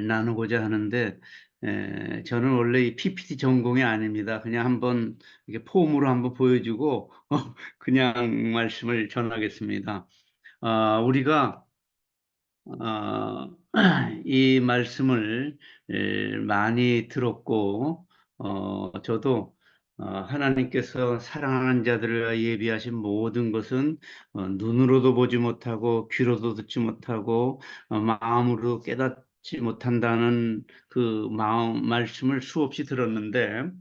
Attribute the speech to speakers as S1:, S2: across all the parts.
S1: 나누고자 하는데, 저는 원래 이 PPT 전공이 아닙니다. 그냥 한번 이렇게 폼으로 한번 보여주고 그냥 말씀을 전하겠습니다. 우리가 이 말씀을 많이 들었고, 저도 하나님께서 사랑하는 자들을 예비하신 모든 것은 눈으로도 보지 못하고 귀로도 듣지 못하고 마음으로 깨닫지 못한다는 그 말씀을 수없이 들었는데,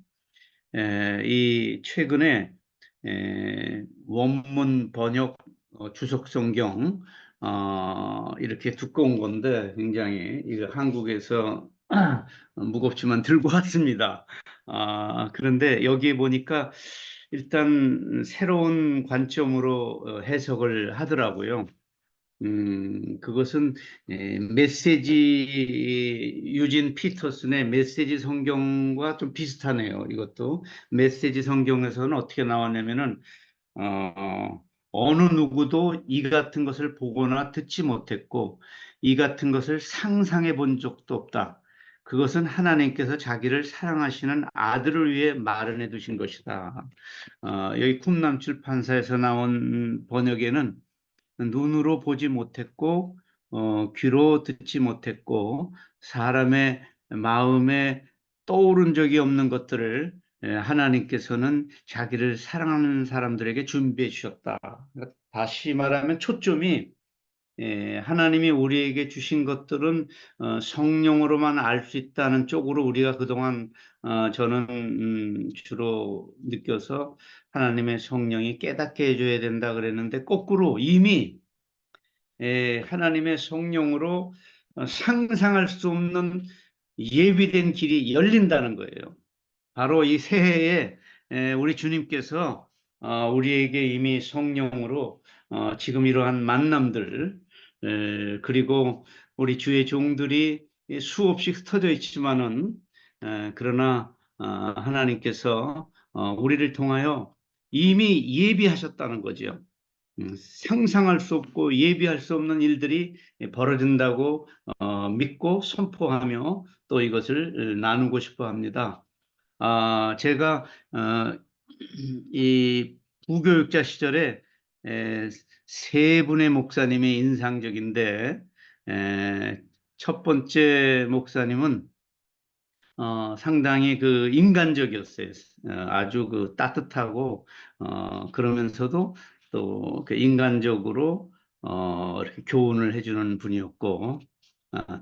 S1: 이 최근에 원문 번역 주석 성경 이렇게 두꺼운 건데 굉장히 이거 한국에서 무겁지만 들고 왔습니다. 그런데 여기에 보니까 일단 새로운 관점으로 해석을 하더라고요. 그것은 유진 피터슨의 메시지 성경과 좀 비슷하네요. 이것도 메시지 성경에서는 어떻게 나왔냐면은 어느 누구도 이 같은 것을 보거나 듣지 못했고 이 같은 것을 상상해 본 적도 없다. 그것은 하나님께서 자기를 사랑하시는 아들을 위해 마련해 두신 것이다. 여기 쿰남 출판사에서 나온 번역에는 눈으로 보지 못했고 귀로 듣지 못했고 사람의 마음에 떠오른 적이 없는 것들을 하나님께서는 자기를 사랑하는 사람들에게 준비해 주셨다. 그러니까 다시 말하면 초점이 하나님이 우리에게 주신 것들은 성령으로만 알 수 있다는 쪽으로 우리가 그동안 저는 주로 느껴서 하나님의 성령이 깨닫게 해줘야 된다 그랬는데 거꾸로 이미 하나님의 성령으로 상상할 수 없는 예비된 길이 열린다는 거예요. 바로 이 새해에 우리 주님께서 우리에게 이미 성령으로 지금 이러한 만남들 그리고 우리 주의 종들이 수없이 흩어져 있지만은 그러나 하나님께서 우리를 통하여 이미 예비하셨다는 거죠. 상상할 수 없고 예비할 수 없는 일들이 벌어진다고 믿고 선포하며 또 이것을 나누고 싶어 합니다. 제가 이 부교육자 시절에 에, 세 분의 목사님이 인상적인데 첫 번째 목사님은 상당히 그 인간적이었어요. 아주 그 따뜻하고 그러면서도 또 그 인간적으로 이렇게 교훈을 해주는 분이었고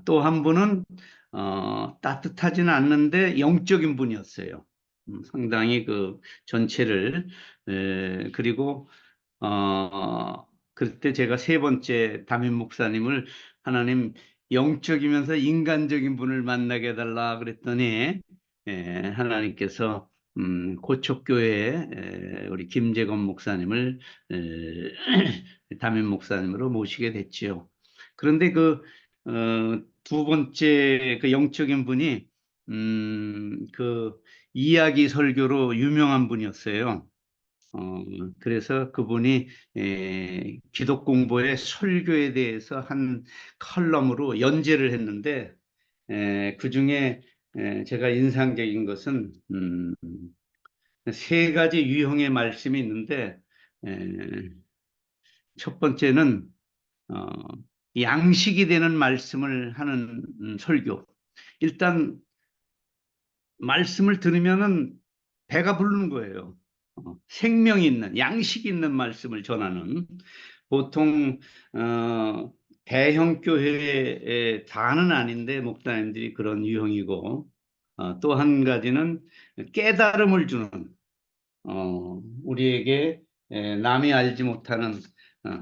S1: 또 한 분은 따뜻하지는 않는데 영적인 분이었어요. 상당히 그 전체를 그리고 그때 제가 세 번째 담임 목사님을 하나님 영적이면서 인간적인 분을 만나게 해달라 그랬더니 하나님께서 고척교회 우리 김재건 목사님을 담임 목사님으로 모시게 됐지요. 그런데 그 두 번째 그 영적인 분이 그 이야기 설교로 유명한 분이었어요. 그래서 그분이 기독 공부의 설교에 대해서 한 칼럼으로 연재를 했는데 그 중에 제가 인상적인 것은 세 가지 유형의 말씀이 있는데 에, 첫 번째는 어, 양식이 되는 말씀을 하는 설교. 일단 말씀을 들으면은 배가 부르는 거예요. 생명 있는 양식 있는 말씀을 전하는 보통 대형 교회의 다는 아닌데 목사님들이 그런 유형이고 또 한 가지는 깨달음을 주는 우리에게 남이 알지 못하는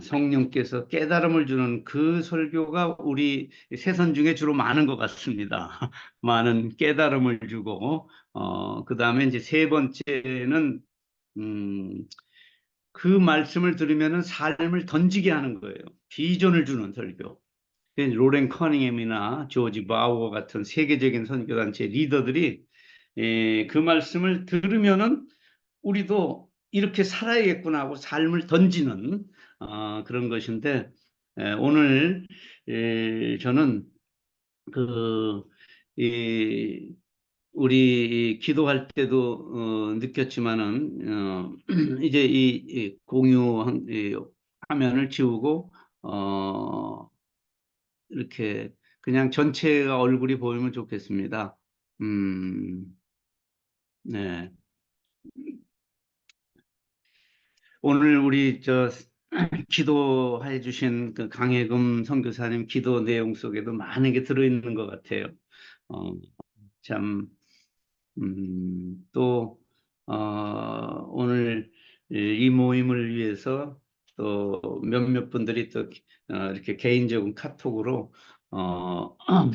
S1: 성령께서 깨달음을 주는 그 설교가 우리 세선 중에 주로 많은 것 같습니다. 많은 깨달음을 주고 그 다음에 이제 세 번째는 음, 그 말씀을 들으면은 삶을 던지게 하는 거예요. 비전을 주는 설교. 로렌 커닝햄이나 조지 바우어 같은 세계적인 선교단체 리더들이 그 말씀을 들으면은 우리도 이렇게 살아야겠구나 하고 삶을 던지는 그런 것인데 오늘 저는 그, 이, 우리 기도할 때도 느꼈지만은 이제 이 공유 화면을 지우고 이렇게 그냥 전체가 얼굴이 보이면 좋겠습니다. 음, 네. 오늘 우리 기도해 주신 그 강혜금 선교사님 기도 내용 속에도 많은 게 들어있는 것 같아요. 어, 참, 또, 오늘 이 모임을 위해서 또 몇몇 분들이 또 이렇게 개인적인 카톡으로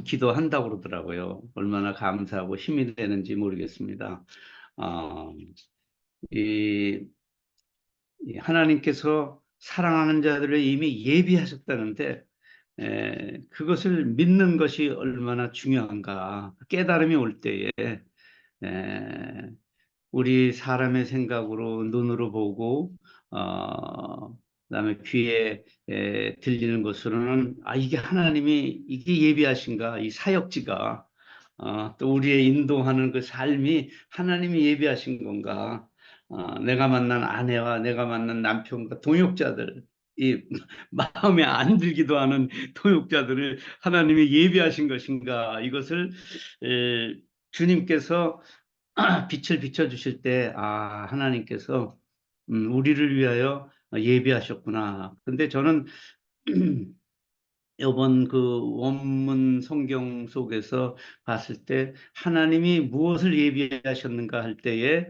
S1: 기도한다고 그러더라고요. 얼마나 감사하고 힘이 되는지 모르겠습니다. 어, 이 하나님께서 사랑하는 자들을 이미 예비하셨다는데 그것을 믿는 것이 얼마나 중요한가. 깨달음이 올 때에 에, 우리 사람의 생각으로 눈으로 보고 그다음에 귀에 들리는 것으로는 이게 하나님이 이게 예비하신가 이 사역지가 또 우리의 인도하는 그 삶이 하나님이 예비하신 건가 내가 만난 아내와 내가 만난 남편과 동역자들 이 마음에 안 들기도 하는 동역자들을 하나님이 예비하신 것인가 이것을 주님께서 빛을 비춰주실 때, 하나님께서 우리를 위하여 예비하셨구나. 근데 저는 이번 그 원문 성경 속에서 봤을 때 하나님이 무엇을 예비하셨는가 할 때에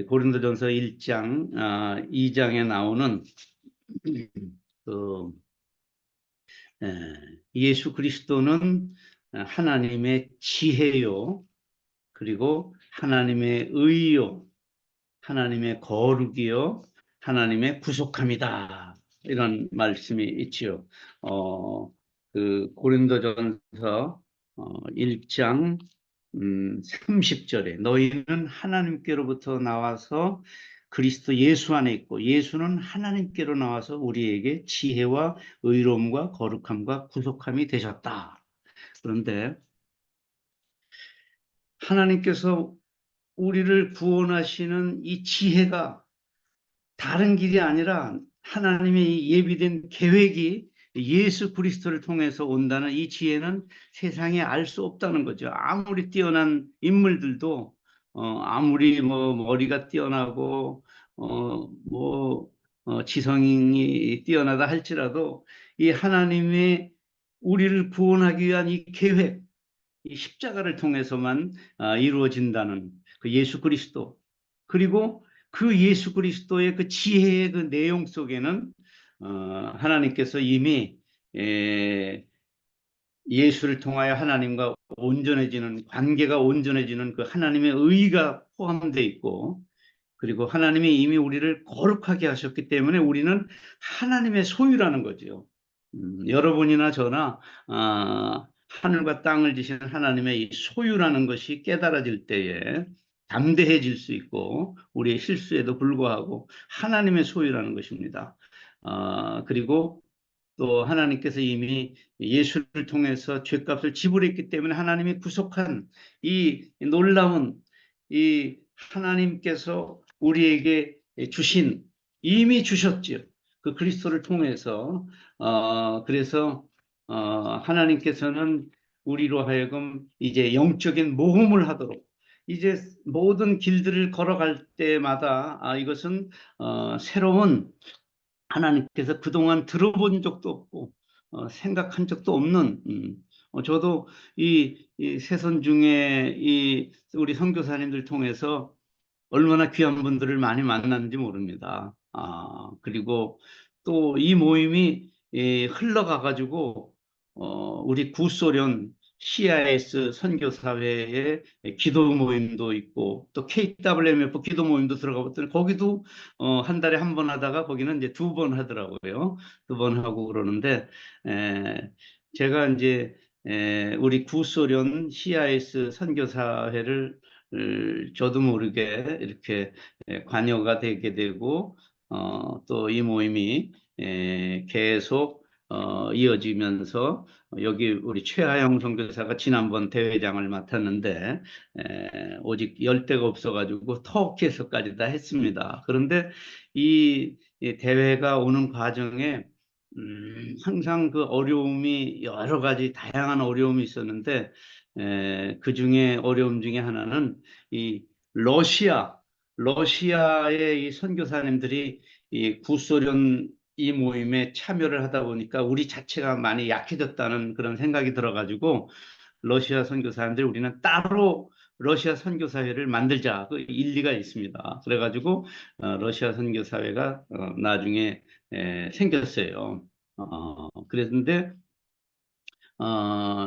S1: 고린도전서 1장, 2장에 나오는 그 예수 그리스도는 하나님의 지혜요, 그리고 하나님의 의요, 하나님의 거룩이요, 하나님의 구속함이다. 이런 말씀이 있지요. 그 고린도전서 1장 30절에 너희는 하나님께로부터 나와서 그리스도 예수 안에 있고 예수는 하나님께로 나와서 우리에게 지혜와 의로움과 거룩함과 구속함이 되셨다. 그런데 하나님께서 우리를 구원하시는 이 지혜가 다른 길이 아니라 하나님의 예비된 계획이 예수 그리스도를 통해서 온다는 이 지혜는 세상에 알 수 없다는 거죠. 아무리 뛰어난 인물들도 아무리 뭐 머리가 뛰어나고 지성이 뛰어나다 할지라도 이 하나님의 우리를 구원하기 위한 이 계획, 이 십자가를 통해서만 이루어진다는 그 예수 그리스도 그리고 그 예수 그리스도의 그 지혜의 그 내용 속에는 하나님께서 이미 예수를 통하여 하나님과 온전해지는 관계가 온전해지는 그 하나님의 의가 포함되어 있고 그리고 하나님이 이미 우리를 거룩하게 하셨기 때문에 우리는 하나님의 소유라는 거죠. 여러분이나 저나 하늘과 땅을 지신 하나님의 이 소유라는 것이 깨달아질 때에 담대해질 수 있고 우리의 실수에도 불구하고 하나님의 소유라는 것입니다. 그리고 또 하나님께서 이미 예수를 통해서 죄값을 지불했기 때문에 하나님이 구속한 이 놀라운 이 하나님께서 우리에게 주신 이미 주셨죠. 그 그리스도를 통해서 그래서 하나님께서는 우리로 하여금 이제 영적인 모험을 하도록 이제 모든 길들을 걸어갈 때마다 이것은 새로운 하나님께서 그동안 들어본 적도 없고 생각한 적도 없는 저도 이 세선 중에 이 우리 선교사님들 통해서 얼마나 귀한 분들을 많이 만났는지 모릅니다. 그리고 또 이 모임이 흘러가 가지고 우리 구소련 CIS 선교사회의 기도 모임도 있고 또 KWMF 기도 모임도 들어가 봤더니 거기도 한 달에 한 번 하다가 거기는 이제 두 번 하더라고요. 두 번 하고 그러는데 제가 이제 우리 구소련 CIS 선교사회를 저도 모르게 이렇게 관여가 되게 되고 또 이 모임이 계속 이어지면서 여기 우리 최하영 선교사가 지난번 대회장을 맡았는데 오직 열 데가 없어가지고 터키에서까지 다 했습니다. 그런데 이 대회가 오는 과정에 항상 그 어려움이 여러 가지 다양한 어려움이 있었는데 그 중에 어려움 중에 하나는 이 러시아 러시아의 이 선교사님들이 이 구소련 이 모임에 참여를 하다 보니까 우리 자체가 많이 약해졌다는 그런 생각이 들어가지고 러시아 선교사님들 우리는 따로 러시아 선교사회를 만들자 그 일리가 있습니다. 그래가지고 러시아 선교사회가 나중에 생겼어요. 그랬는데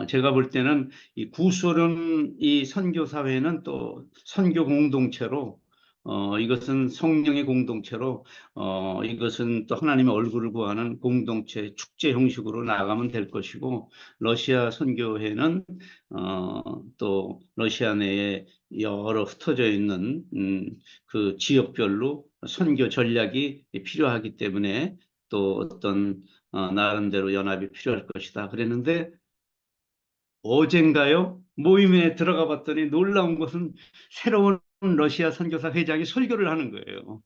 S1: 제가 볼 때는 이 구소련 이 선교사회는 또 선교 공동체로, 이것은 성령의 공동체로, 이것은 또 하나님의 얼굴을 구하는 공동체 축제 형식으로 나가면 될 것이고, 러시아 선교회는, 또 러시아 내에 여러 흩어져 있는, 그 지역별로 선교 전략이 필요하기 때문에 또 어떤 나름대로 연합이 필요할 것이다. 그랬는데 어젠가요? 모임에 들어가 봤더니 놀라운 것은 새로운 러시아 선교사 회장이 설교를 하는 거예요.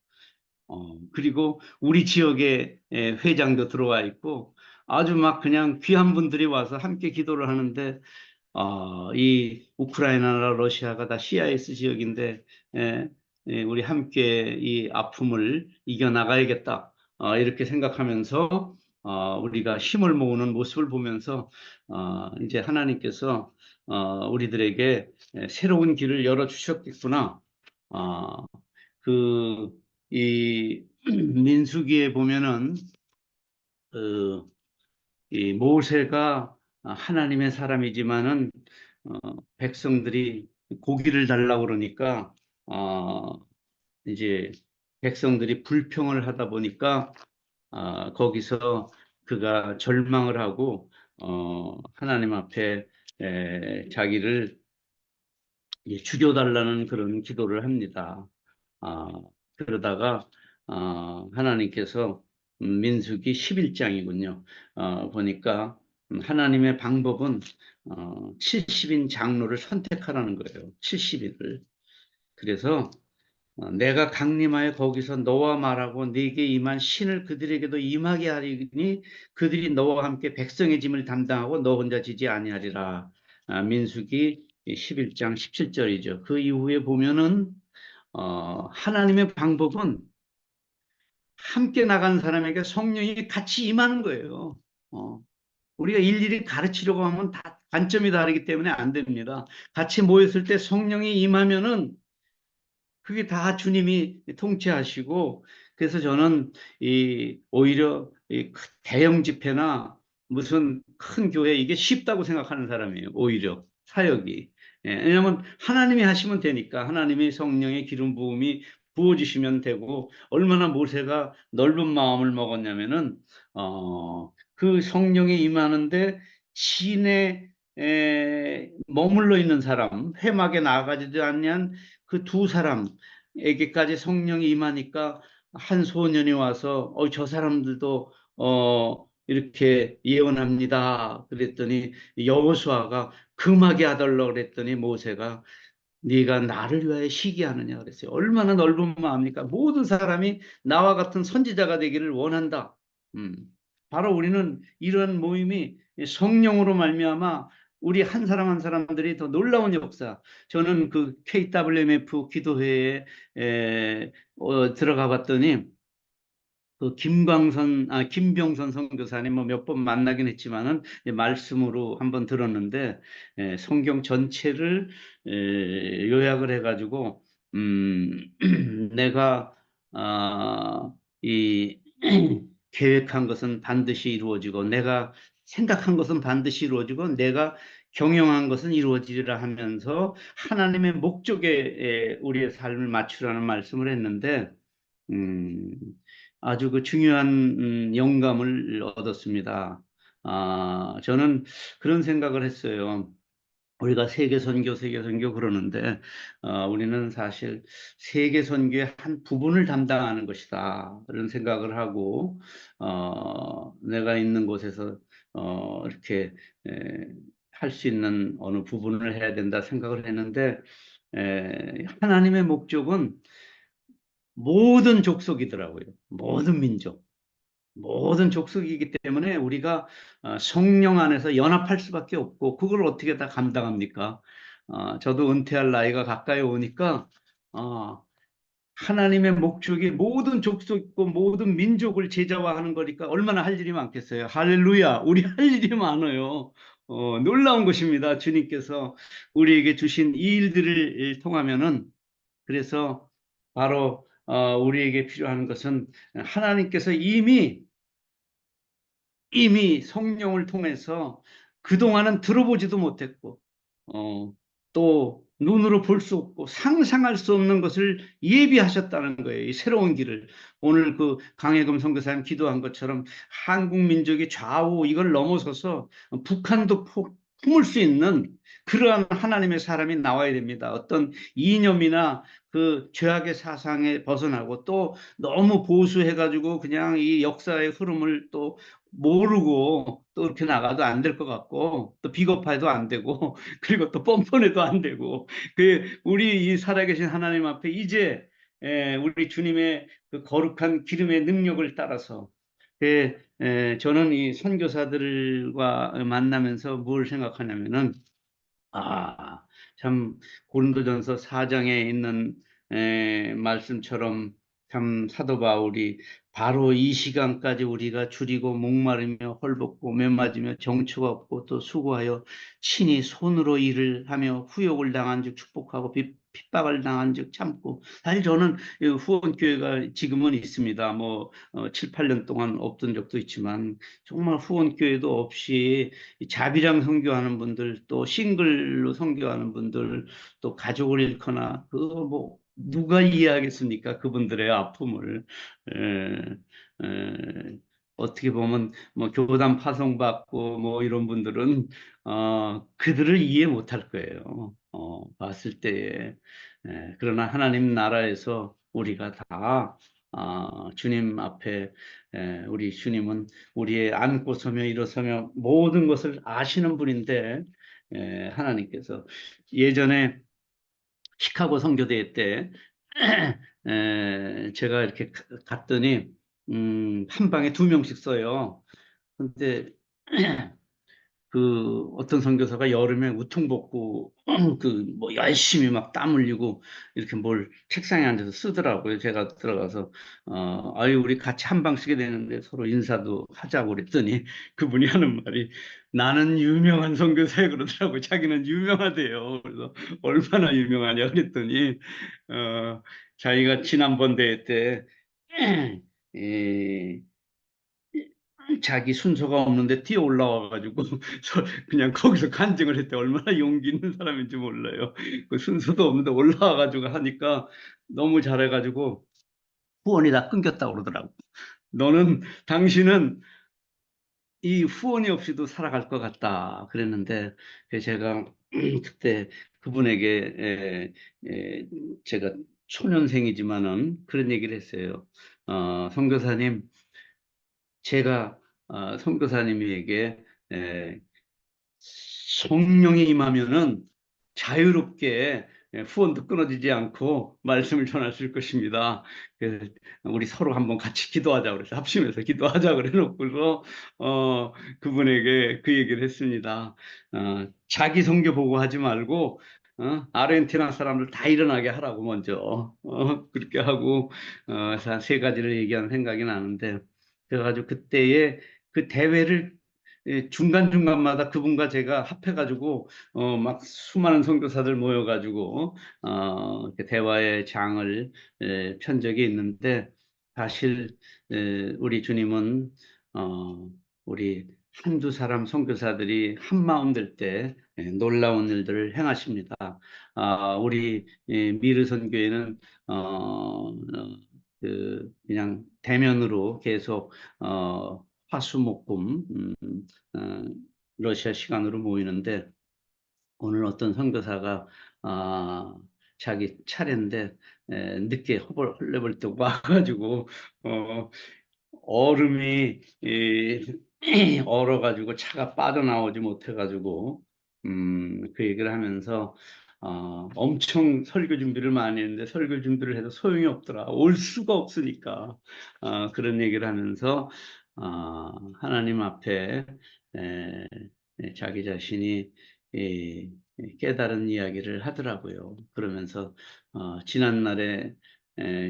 S1: 그리고 우리 지역에 회장도 들어와 있고 아주 막 그냥 귀한 분들이 와서 함께 기도를 하는데 이 우크라이나나 러시아가 다 CIS 지역인데 우리 함께 이 아픔을 이겨나가야겠다. 이렇게 생각하면서 우리가 힘을 모으는 모습을 보면서 이제 하나님께서 우리들에게 새로운 길을 열어주셨겠구나. 어, 이 민수기에 보면은 그, 이 모세가 하나님의 사람이지만은 어, 백성들이 고기를 달라고 그러니까 어, 이제 백성들이 불평을 하다 보니까 거기서 그가 절망을 하고 하나님 앞에 자기를 죽여달라는 그런 기도를 합니다. 아, 그러다가 하나님께서 민수기 11장이군요. 보니까 하나님의 방법은 70인 장로를 선택하라는 거예요. 70인을. 그래서 내가 강림하여 거기서 너와 말하고 네게 임한 신을 그들에게도 임하게 하리니 그들이 너와 함께 백성의 짐을 담당하고 너 혼자 지지 아니하리라. 민수기 11장 17절이죠. 그 이후에 보면은 하나님의 방법은 함께 나간 사람에게 성령이 같이 임하는 거예요. 어, 우리가 일일이 가르치려고 하면 다 관점이 다르기 때문에 안 됩니다. 같이 모였을 때 성령이 임하면은 그게 다 주님이 통치하시고, 그래서 저는 오히려 이 대형 집회나 무슨 큰 교회 이게 쉽다고 생각하는 사람이에요. 오히려 사역이. 왜냐하면 하나님이 하시면 되니까 하나님의 성령의 기름 부음이 부어주시면 되고, 얼마나 모세가 넓은 마음을 먹었냐면은 그 성령이 임하는데 진에 머물러 있는 사람, 회막에 나아가지도 않냐그 두 사람에게까지 성령이 임하니까 한 소년이 와서 저 사람들도 이렇게 예언합니다. 그랬더니 여호수아가 금하게 하달라 그랬더니 모세가 네가 나를 위하여 시기하느냐 그랬어요. 얼마나 넓은 마음입니까? 모든 사람이 나와 같은 선지자가 되기를 원한다. 음. 바로 우리는 이런 모임이 성령으로 말미암아 우리 한 사람 한 사람들이 더 놀라운 역사. 저는 그 KWMF 기도회에 들어가 봤더니 그 김병선 선교사님 뭐 몇 번 만나긴 했지만은 말씀으로 한번 들었는데 성경 전체를 요약을 해가지고 내가 이 계획한 것은 반드시 이루어지고 내가 생각한 것은 반드시 이루어지고 내가 경영한 것은 이루어지리라 하면서 하나님의 목적에 우리의 삶을 맞추라는 말씀을 했는데 음, 아주 그 중요한 영감을 얻었습니다. 저는 그런 생각을 했어요. 우리가 세계 선교 그러는데 우리는 사실 세계 선교의 한 부분을 담당하는 것이다 이런 생각을 하고 내가 있는 곳에서 이렇게 할 수 있는 어느 부분을 해야 된다 생각을 했는데 하나님의 목적은 모든 족속이더라고요. 모든 민족. 모든 족속이기 때문에 우리가 성령 안에서 연합할 수밖에 없고 그걸 어떻게 다 감당합니까? 저도 은퇴할 나이가 가까이 오니까 어, 하나님의 목적이 모든 족속 있고 모든 민족을 제자화하는 거니까 얼마나 할 일이 많겠어요. 할렐루야. 우리 할 일이 많아요. 놀라운 것입니다. 주님께서 우리에게 주신 이 일들을 통하면은 그래서 바로 우리에게 필요한 것은 하나님께서 이미 성령을 통해서 그동안은 들어보지도 못했고, 어, 또 눈으로 볼 수 없고 상상할 수 없는 것을 예비하셨다는 거예요. 이 새로운 길을. 오늘 그 강혜금 선교사님 기도한 것처럼 한국 민족이 좌우 이걸 넘어서서 북한도 품을 수 있는 그러한 하나님의 사람이 나와야 됩니다. 어떤 이념이나 그 죄악의 사상에 벗어나고 또 너무 보수해가지고 그냥 이 역사의 흐름을 또 모르고 또 이렇게 나가도 안 될 것 같고 또 비겁해도 안 되고 그리고 또 뻔뻔해도 안 되고 그 우리 이 살아계신 하나님 앞에 이제 우리 주님의 그 거룩한 기름의 능력을 따라서 저는 이 선교사들과 만나면서 뭘 생각하냐면은 참 고린도전서 4장에 있는 말씀처럼 참 사도 바울이 바로 이 시간까지 우리가 줄이고 목마르며 헐벗고 메맞으며 정처가 없고 또 수고하여 친히 손으로 일을 하며 후욕을 당한 즉 축복하고 핍박을 당한 즉 참고 사실 저는 이 후원교회가 지금은 있습니다. 뭐 7, 8년 동안 없던 적도 있지만 정말 후원교회도 없이 자비랑 선교하는 분들, 또 싱글로 선교하는 분들, 또 가족을 잃거나 그거 뭐 누가 이해하겠습니까? 그분들의 아픔을 에, 어떻게 보면 뭐 교단 파송받고 뭐 이런 분들은 그들을 이해 못할 거예요. 봤을 때에 그러나 하나님 나라에서 우리가 다 주님 앞에 우리 주님은 우리의 앉고 서며 일어서며 모든 것을 아시는 분인데 하나님께서 예전에 시카고 선교대회 때 제가 이렇게 갔더니 한 방에 두 명씩 써요. 근데 그 어떤 선교사가 여름에 우통 벗고 그 뭐 열심히 막 땀 흘리고 이렇게 뭘 책상에 앉아서 쓰더라고요. 제가 들어가서 아유 우리 같이 한 방 쓰게 되는데 서로 인사도 하자고 그랬더니 그분이 하는 말이 나는 유명한 선교사야 그러더라고요. 자기는 유명하대요. 그래서 얼마나 유명하냐 그랬더니 자기가 지난번 대회 때 이, 자기 순서가 없는데 뛰어 올라와가지고 그냥 거기서 간증을 했대. 얼마나 용기 있는 사람인지 몰라요. 그 순서도 없는데 올라와가지고 하니까 너무 잘해가지고 후원이 다 끊겼다고 그러더라고. 당신은 이 후원이 없이도 살아갈 것 같다 그랬는데 제가 그때 그분에게 제가 초년생이지만은 그런 얘기를 했어요. 선교사님, 제가 선교사님에게 성령이 임하면은 자유롭게 후원도 끊어지지 않고 말씀을 전할 수 있을 것입니다. 그래서 우리 서로 한번 같이 기도하자 그래서 합심해서 기도하자 그래 놓고서 그분에게 그 얘기를 했습니다. 자기 성교 보고 하지 말고 아르헨티나 사람들 다 일어나게 하라고 먼저 그렇게 하고 세 가지를 얘기한 생각이 나는데 그래가지고 그때의 그 대회를 중간중간마다 그분과 제가 합해가지고, 막 수많은 선교사들 모여가지고, 이렇게 대화의 장을 편 적이 있는데, 사실, 우리 주님은, 우리 한두 사람 선교사들이 한 마음 될 때 놀라운 일들을 행하십니다. 우리 미르 선교회는, 그냥 대면으로 계속, 화수목금 어, 러시아 시간으로 모이는데 오늘 어떤 선교사가 아, 자기 차례인데 늦게 헐레벌떡 와가지고 어, 얼음이 얼어가지고 차가 빠져나오지 못해가지고 그 얘기를 하면서 엄청 설교 준비를 많이 했는데 설교 준비를 해도 소용이 없더라. 올 수가 없으니까 그런 얘기를 하면서 하나님 앞에 에, 자기 자신이 깨달은 이야기를 하더라고요. 그러면서 지난날에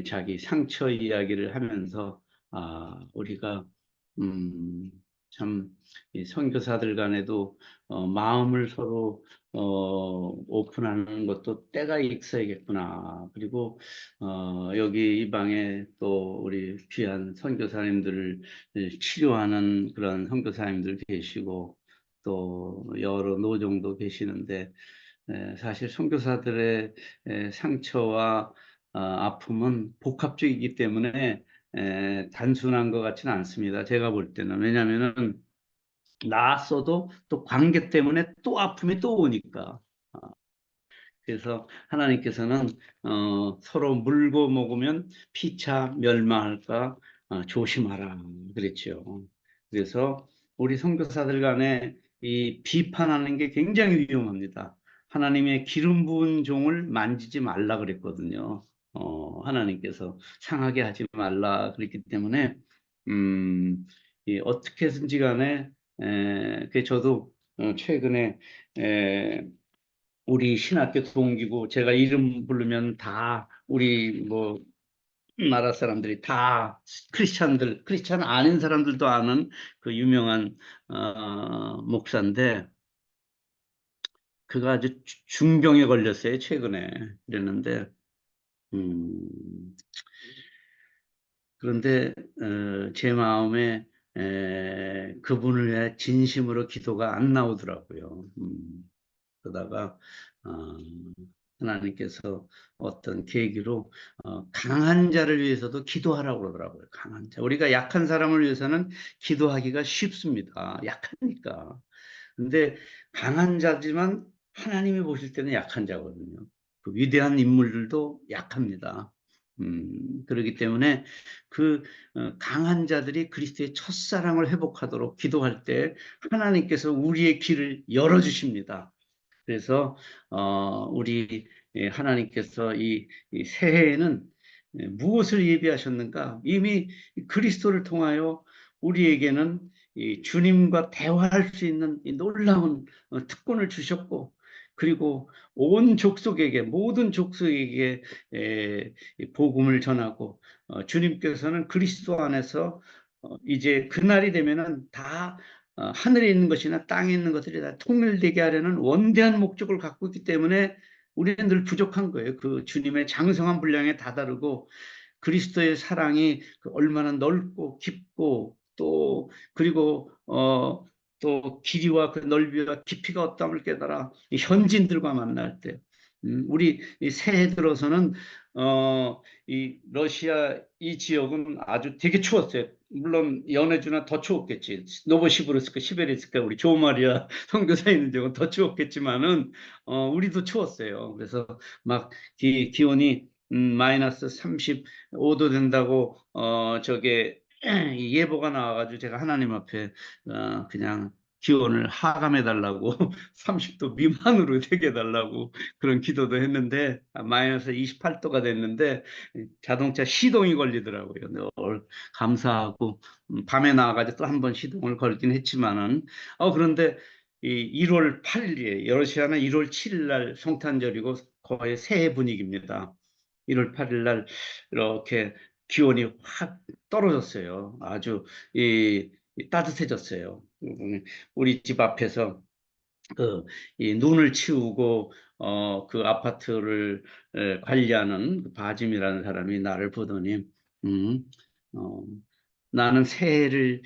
S1: 자기 상처 이야기를 하면서 우리가 음, 참, 이 선교사들 간에도 마음을 서로 오픈하는 것도 때가 있어야겠구나. 그리고 여기 이 방에 또 우리 귀한 선교사님들을 치료하는 그런 선교사님들 계시고 또 여러 노종도 계시는데 사실 선교사들의 상처와 아픔은 복합적이기 때문에 단순한 것 같지는 않습니다. 제가 볼 때는. 왜냐하면은 나았어도 또 관계 때문에 또 아픔이 또 오니까. 어, 그래서 하나님께서는 서로 물고 먹으면 피차 멸망할까 조심하라 그랬죠. 그래서 우리 선교사들 간에 이 비판하는 게 굉장히 위험합니다. 하나님의 기름 부은 종을 만지지 말라 그랬거든요. 하나님께서 상하게 하지 말라 그랬기 때문에 음, 이 어떻게든지 간에 그 저도 최근에 우리 신학교 동기고 제가 이름 부르면 다 우리 뭐 나라 사람들이 다 크리스찬 아닌 사람들도 아는 그 유명한 목사인데 그가 아주 중병에 걸렸어요 최근에 그랬는데 음, 그런데 제 마음에 그분을 위해 진심으로 기도가 안 나오더라고요. 그러다가 어, 하나님께서 어떤 계기로 강한 자를 위해서도 기도하라고 그러더라고요. 강한 자. 우리가 약한 사람을 위해서는 기도하기가 쉽습니다. 약하니까. 근데 강한 자지만 하나님이 보실 때는 약한 자거든요. 그 위대한 인물들도 약합니다. 그렇기 때문에 그 강한 자들이 그리스도의 첫사랑을 회복하도록 기도할 때 하나님께서 우리의 길을 열어주십니다. 그래서 우리 하나님께서 이 새해에는 무엇을 예비하셨는가? 이미 그리스도를 통하여 우리에게는 이 주님과 대화할 수 있는 이 놀라운 특권을 주셨고, 그리고 온 족속에게 모든 족속에게 이 복음을 전하고 주님께서는 그리스도 안에서 이제 그날이 되면은 다 하늘에 있는 것이나 땅에 있는 것들이 다 통일되게 하려는 원대한 목적을 갖고 있기 때문에 우리는 늘 부족한 거예요. 그 주님의 장성한 분량에 다다르고 그리스도의 사랑이 그 얼마나 넓고 깊고 또 그리고 또 길이와 그 넓이와 깊이가 어떠함을 깨달아 이 현지인들과 만날 때 우리 이 새해 들어서는 이 러시아 이 지역은 아주 되게 추웠어요. 물론 연해주나 더 추웠겠지. 노보시비르스크, 시베리스크 우리 조마리아 선교사 있는 지역은 더 추웠겠지만은 우리도 추웠어요. 그래서 막 기온이 마이너스 35도 된다고 저게 예보가 나와가지고 제가 하나님 앞에 그냥 기온을 하감해 달라고 30도 미만으로 되게 해달라고 그런 기도도 했는데 마이너스 28도가 됐는데 자동차 시동이 걸리더라고요. 늘 감사하고 밤에 나와가지고 또 한 번 시동을 걸긴 했지만은 그런데 이 1월 8일이에요. 러시아는 1월 7일 날 성탄절이고 거의 새해 분위기입니다. 1월 8일 날 이렇게 기온이 확 떨어졌어요. 아주 따뜻해졌어요. 우리 집 앞에서 이 눈을 치우고 그 아파트를 관리하는 그 바짐이라는 사람이 나를 보더니 음, 어, 나는 새해를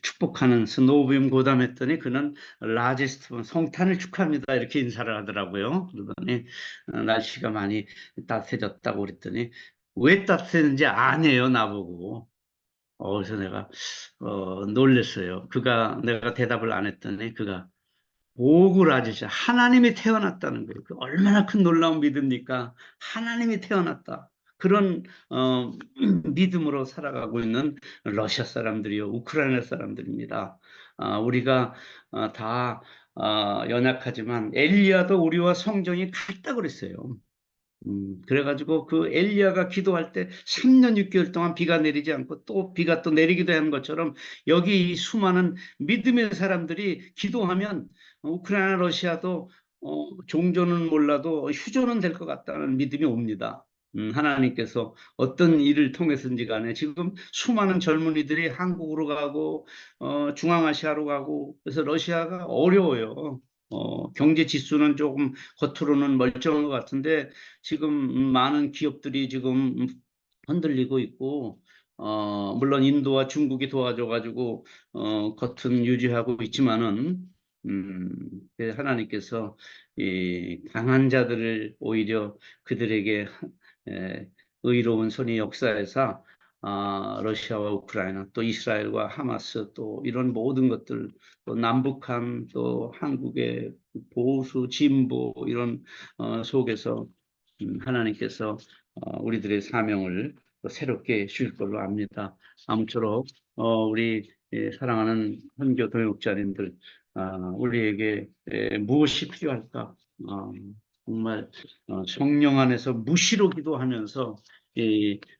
S1: 축복하는 스노우빔 고담했더니 그는 라지스트 성탄을 축하합니다 이렇게 인사를 하더라고요. 그러더니 날씨가 많이 따뜻해졌다고 그랬더니 왜 따뜻했는지 아네요 나보고. 그래서 내가 놀랬어요. 내가 대답을 안 했더니 그가 복을 아주셔. 하나님이 태어났다는 거예요. 그 얼마나 큰 놀라운 믿음입니까? 하나님이 태어났다. 그런 믿음으로 살아가고 있는 러시아 사람들이요, 우크라이나 사람들입니다. 우리가 다 연약하지만 엘리야도 우리와 성정이 같다 그랬어요. 그래가지고 그 엘리야가 기도할 때 3년 6개월 동안 비가 내리지 않고 또 비가 또 내리기도 하는 것처럼 여기 이 수많은 믿음의 사람들이 기도하면 우크라이나 러시아도 종전은 몰라도 휴전은 될 것 같다는 믿음이 옵니다. 하나님께서 어떤 일을 통해서인지 간에 지금 수많은 젊은이들이 한국으로 가고 중앙아시아로 가고 그래서 러시아가 어려워요. 경제 지수는 조금 겉으로는 멀쩡한 것 같은데 지금 많은 기업들이 지금 흔들리고 있고, 물론 인도와 중국이 도와줘가지고, 겉은 유지하고 있지만은, 음, 하나님께서 이 강한 자들을 오히려 그들에게 에, 의로운 손이 역사해서 러시아와 우크라이나 또 이스라엘과 하마스 또 이런 모든 것들 또 남북한 또 한국의 보수 진보 이런 속에서 하나님께서 우리들의 사명을 또 새롭게 주실 걸로 압니다. 아무쪼록 우리 사랑하는 선교 동역자님들 우리에게 무엇이 필요할까? 정말 성령 안에서 무시로 기도하면서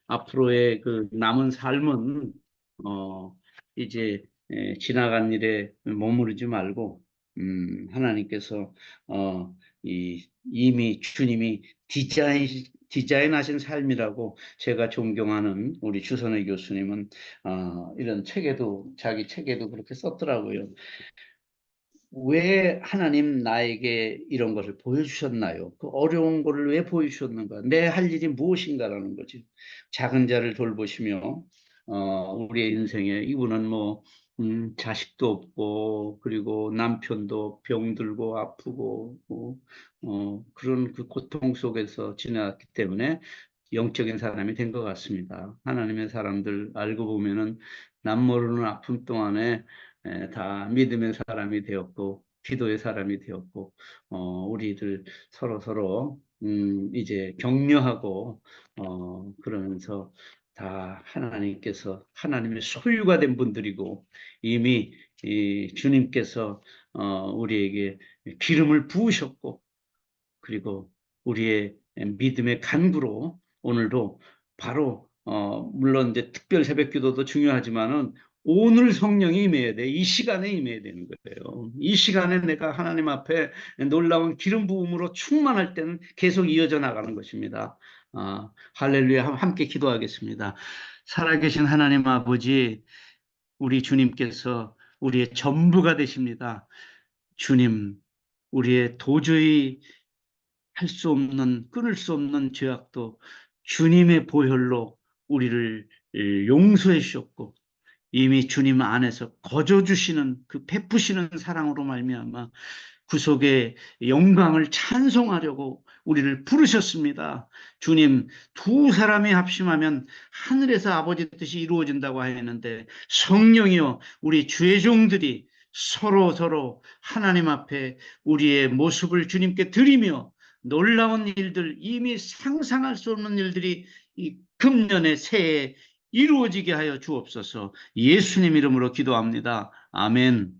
S1: 앞으로의 그 남은 삶은 이제 지나간 일에 머무르지 말고 하나님께서 이미 주님이 디자인하신 삶이라고 제가 존경하는 우리 주선의 교수님은 이런 책에도 자기 책에도 그렇게 썼더라고요. 왜 하나님 나에게 이런 것을 보여주셨나요? 그 어려운 것을 왜 보여주셨는가? 내 할 일이 무엇인가라는 거지. 작은 자를 돌보시며, 우리의 인생에 이분은 뭐, 자식도 없고, 그리고 남편도 병들고 아프고, 그런 그 고통 속에서 지났기 때문에 영적인 사람이 된 것 같습니다. 하나님의 사람들 알고 보면은 남모르는 아픔 동안에 다 믿음의 사람이 되었고, 기도의 사람이 되었고, 우리들 서로 이제 격려하고, 그러면서 다 하나님께서 하나님의 소유가 된 분들이고, 이미 이 주님께서 우리에게 기름을 부으셨고, 그리고 우리의 믿음의 간구로 오늘도 바로 물론 이제 특별 새벽 기도도 중요하지만은 오늘 성령이 임해야 돼. 이 시간에 임해야 되는 거예요. 이 시간에 내가 하나님 앞에 놀라운 기름 부음으로 충만할 때는 계속 이어져 나가는 것입니다. 할렐루야. 함께 기도하겠습니다. 살아계신 하나님 아버지, 우리 주님께서 우리의 전부가 되십니다. 주님, 우리의 도저히 할 수 없는, 끊을 수 없는 죄악도 주님의 보혈로 우리를 용서해 주셨고, 이미 주님 안에서 거저 주시는 그 베푸시는 사랑으로 말미암아 구속의 영광을 찬송하려고 우리를 부르셨습니다. 주님, 두 사람이 합심하면 하늘에서 아버지 뜻이 이루어진다고 하였는데 성령이여 우리 주의 종들이 서로 하나님 앞에 우리의 모습을 주님께 드리며 놀라운 일들, 이미 상상할 수 없는 일들이 이 금년의 새해에 이루어지게 하여 주옵소서. 예수님 이름으로 기도합니다. 아멘.